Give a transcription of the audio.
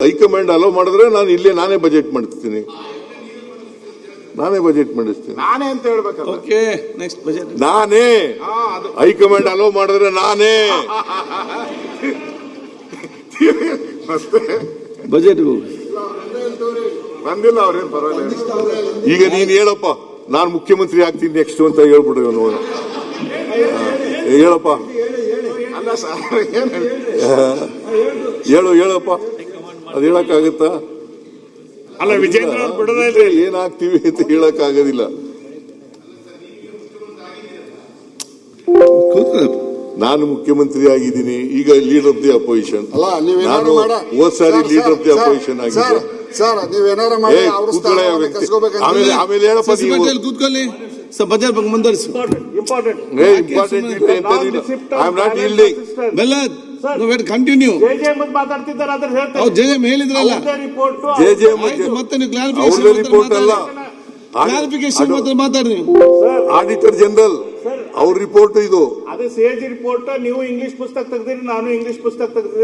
High command hello ಮಾಡಿದ್ರೆ ನಾನು ಇಲ್ಲೇ ನಾನೇ ಬಜೆಟ್ ಮಾಡಿಸ್ತೀನಿ, ನಾನೇ ಬಜೆಟ್ ಮಾಡಿಸ್ತೀನಿ. ನಾನೇ ಅಂತ ಹೇಳ್ಬೇಕಲ್ಲ. ಓಕೆ, ನೆಕ್ಸ್ಟ್ ಬಜೆಟ್ ನಾನೇ. ಹೈಕಮಾಂಡ್ ಅಲೋ ಮಾಡಿದ್ರೆ ನಾನೇ ಬಜೆಟ್ ಬಂದಿಲ್ಲ ಅವ್ರೇನ್ ಪರವಾಗಿಲ್ಲ. ಈಗ ನೀನ್ ಹೇಳಪ್ಪ, ನಾನು ಮುಖ್ಯಮಂತ್ರಿ ಆಗ್ತೀನಿ ನೆಕ್ಸ್ಟ್ ಅಂತ ಹೇಳ್ಬಿಡು. ನೋಡ ಹೇಳಪ್ಪ, ಅಲ್ಲ ಸರ್, ಏನ್ ಹೇಳಪ್ಪ, ಅದ್ ಹೇಳಕ್ಕಾಗತ್ತಾ? ಅಲ್ಲ, ವಿಜೇಂದ್ರ ಅವ್ರು ಬಿಡೋದೇ ಏನಾಗ್ತೀವಿ ಅಂತ ಹೇಳಕ್ ಆಗೋದಿಲ್ಲ. ನಾನು ಮುಖ್ಯಮಂತ್ರಿ ಆಗಿದ್ದೀನಿ, ಈಗ ಲೀಡರ್ ಆಫ್ ದಿ ಅಪೋಸಿಷನ್. ನಾನು ಹೋದ್ ಸಾರಿ ಲೀಡರ್ ಆಫ್ ದಿ ಅಪೋಸಿಷನ್ ಆಗಿದ್ದೆ. ಆಮೇಲೆ ಹೇಳಪ್ಪ, ಕೂತ್ಕೊಳ್ಳಿ. ಬಜೆಟ್ ಬಗ್ಗೆ ಮುಂದುವರಿಸಿ. I am not ಯೀಲ್ಡಿಂಗ್. ಕಂಟಿನ್ಯೂ. ಮಾತಾಡ್ತಿದ್ದಾರೆ ಜೆಜೆಎಂ ಹೇಳಿದ್ರಲ್ಲ, ಮತ್ತೆ ನೀವು ರಿಪೋರ್ಟ್ ಅಲ್ಲ, ಕ್ಲಾರಿಫಿಕೇಶನ್ ಮಾತಾಡಿ. ಆಡಿಟರ್ ಜನರಲ್ ಅವ್ರ ರಿಪೋರ್ಟ್ ಇದು. ಅದು ಸಿಎಜಿ ರಿಪೋರ್ಟ್. ನೀವು ಇಂಗ್ಲಿಷ್ ಪುಸ್ತಕ ತೆಗೆದಿರಿ, ನಾನು ಇಂಗ್ಲಿಷ್ ಪುಸ್ತಕ ತೆಗೆದಿದ್ದೀನಿ.